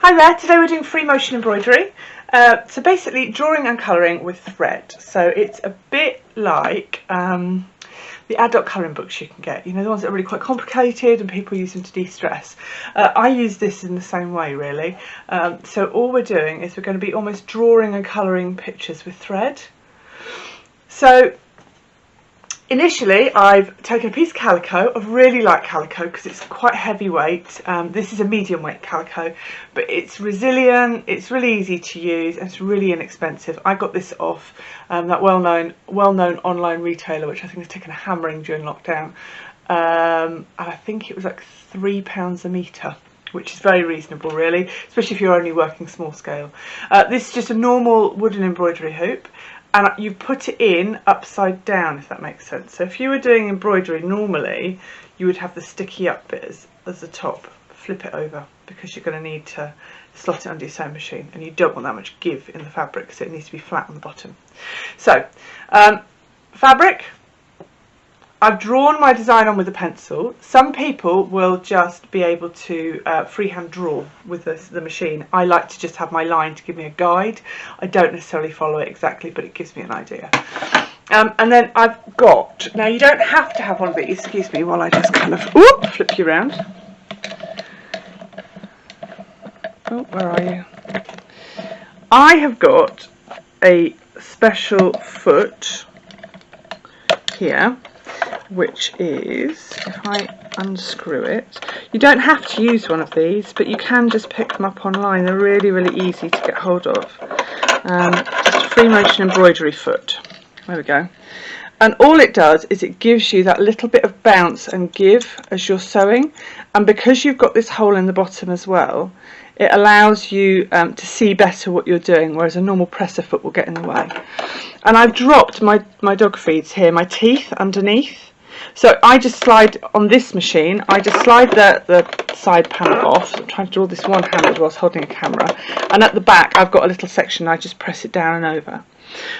Hi there, today we're doing free motion embroidery. So basically drawing and colouring with thread. So it's a bit like the adult colouring books you can get, you know, the ones that are really quite complicated and people use them to de-stress. I use this in the same way really. So all we're doing is we're going to be almost drawing and colouring pictures with thread. So initially, I've taken a piece of calico. I really like calico because it's quite heavyweight. This is a medium weight calico, but it's resilient, it's really easy to use, and it's really inexpensive. I got this off that well-known online retailer, which I think has taken a hammering during lockdown. And I think it was like £3 a metre, which is very reasonable really, especially if you're only working small scale. This is just a normal wooden embroidery hoop, and you put it in upside down, if that makes sense. So if you were doing embroidery normally, you would have the sticky up bit as the top. Flip it over because you're going to need to slot it under your sewing machine, and you don't want that much give in the fabric because it needs to be flat on the bottom. So fabric, I've drawn my design on with a pencil. Some people will just be able to freehand draw with the machine. I like to just have my line to give me a guide. I don't necessarily follow it exactly, but it gives me an idea. And then I've got, now you don't have to have one of these, excuse me while I just kind of flip you around. Oh, where are you? I have got a special foot here, which is, if I unscrew it, you don't have to use one of these, but you can just pick them up online. They're really, really easy to get hold of. Just a free motion embroidery foot. There we go. And all it does is it gives you that little bit of bounce and give as you're sewing, and because you've got this hole in the bottom as well, it allows you to see better what you're doing, whereas a normal presser foot will get in the way. And I've dropped my dog feeds here, my teeth underneath. So I just slide on this machine, I just slide the side panel off. I'm trying to do all this one-handed whilst holding a camera. And at the back I've got a little section, I just press it down and over.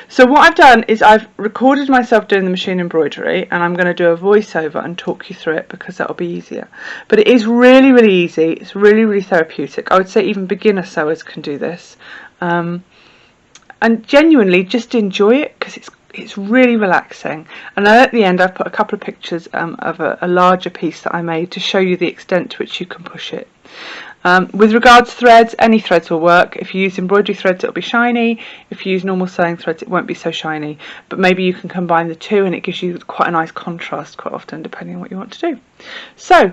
So what I've done is I've recorded myself doing the machine embroidery, and I'm going to do a voiceover and talk you through it because that'll be easier. But it is really, really easy. It's really, really therapeutic. I would say even beginner sewers can do this. And genuinely just enjoy it because it's really relaxing. And then at the end I've put a couple of pictures of a larger piece that I made to show you the extent to which you can push it. With regards to threads, any threads will work. If you use embroidery threads, it'll be shiny. If you use normal sewing threads, it won't be so shiny. But maybe you can combine the two and it gives you quite a nice contrast quite often, depending on what you want to do. So,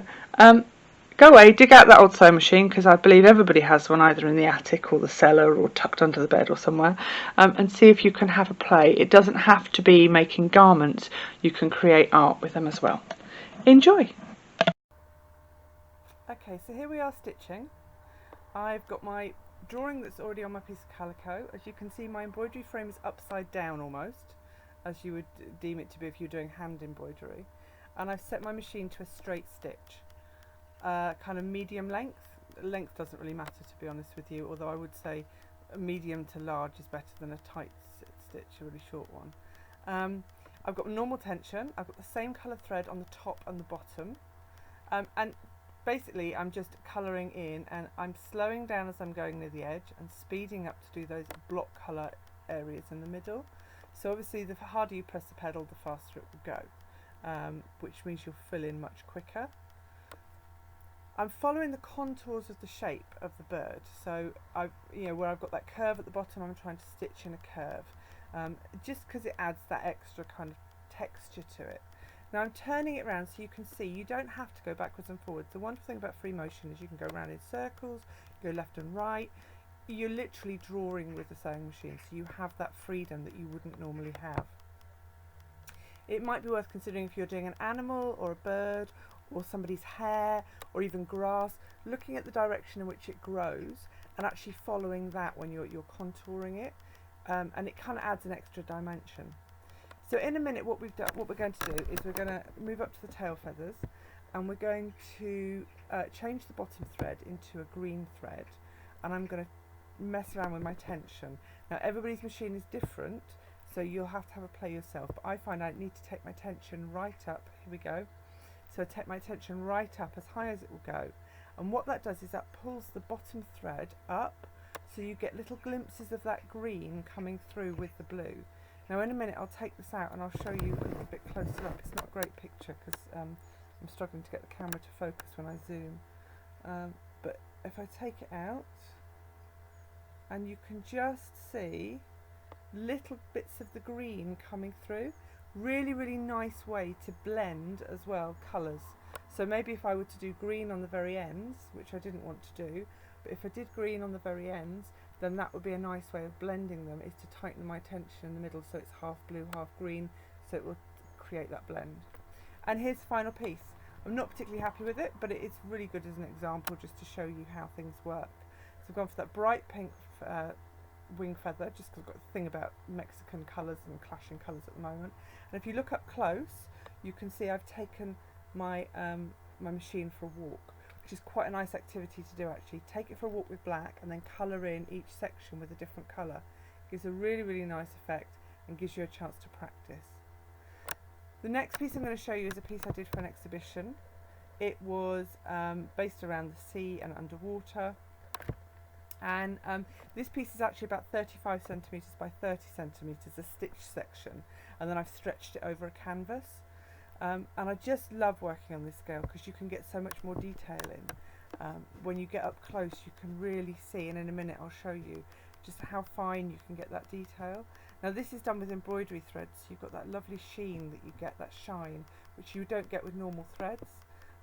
go away, dig out that old sewing machine, because I believe everybody has one either in the attic or the cellar or tucked under the bed or somewhere, and see if you can have a play. It doesn't have to be making garments. You can create art with them as well. Enjoy! Okay, so here we are stitching. I've got my drawing that's already on my piece of calico. As you can see, my embroidery frame is upside down almost, as you would deem it to be if you're doing hand embroidery. And I've set my machine to a straight stitch, kind of medium length. Length doesn't really matter, to be honest with you, although I would say a medium to large is better than a tight stitch, a really short one. I've got normal tension. I've got the same colour thread on the top and the bottom. And basically I'm just colouring in, and I'm slowing down as I'm going near the edge and speeding up to do those block colour areas in the middle. So obviously the harder you press the pedal, the faster it will go, which means you'll fill in much quicker. I'm following the contours of the shape of the bird, so where I've got that curve at the bottom, I'm trying to stitch in a curve, just because it adds that extra kind of texture to it. Now I'm turning it around so you can see you don't have to go backwards and forwards. The wonderful thing about free motion is you can go around in circles, go left and right. You're literally drawing with the sewing machine, so you have that freedom that you wouldn't normally have. It might be worth considering if you're doing an animal or a bird or somebody's hair or even grass, looking at the direction in which it grows and actually following that when you're contouring it, and it kind of adds an extra dimension. So in a minute what we're going to do is we're going to move up to the tail feathers, and we're going to change the bottom thread into a green thread, and I'm going to mess around with my tension. Now everybody's machine is different, so you'll have to have a play yourself, but I find I need to take my tension right up. Here we go. So I take my tension right up as high as it will go, and what that does is that pulls the bottom thread up, so you get little glimpses of that green coming through with the blue. Now in a minute I'll take this out and I'll show you a little bit closer up. It's not a great picture because I'm struggling to get the camera to focus when I zoom, but if I take it out, and you can just see little bits of the green coming through. Really, really nice way to blend as well colours. So maybe if I were to do green on the very ends, which I didn't want to do, but if I did green on the very ends, then that would be a nice way of blending them, is to tighten my tension in the middle so it's half blue, half green, so it will create that blend. And here's the final piece. I'm not particularly happy with it, but it is really good as an example just to show you how things work. So I've gone for that bright pink wing feather, just because I've got a thing about Mexican colours and clashing colours at the moment. And if you look up close, you can see I've taken my my machine for a walk, which is quite a nice activity to do actually. Take it for a walk with black and then colour in each section with a different colour. Gives a really, really nice effect and gives you a chance to practice. The next piece I'm going to show you is a piece I did for an exhibition. It was based around the sea and underwater. And this piece is actually about 35 centimetres by 30 centimetres, a stitch section, and then I've stretched it over a canvas. And I just love working on this scale because you can get so much more detail in. When you get up close you can really see, and in a minute I'll show you just how fine you can get that detail. Now this is done with embroidery threads, so you've got that lovely sheen that you get, that shine, which you don't get with normal threads.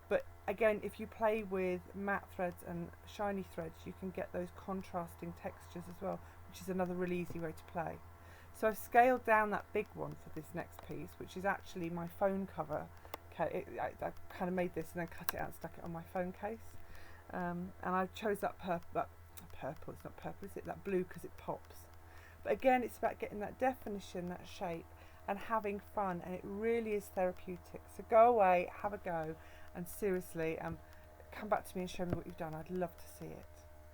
But again, if you play with matte threads and shiny threads, you can get those contrasting textures as well, which is another really easy way to play. So I've scaled down that big one for this next piece, which is actually my phone cover. Okay, I kind of made this and then cut it out and stuck it on my phone case. And I chose that purple, it's not purple, is it? That blue, because it pops. But again, it's about getting that definition, that shape, and having fun, and it really is therapeutic. So go away, have a go, and seriously, come back to me and show me what you've done. I'd love to see it.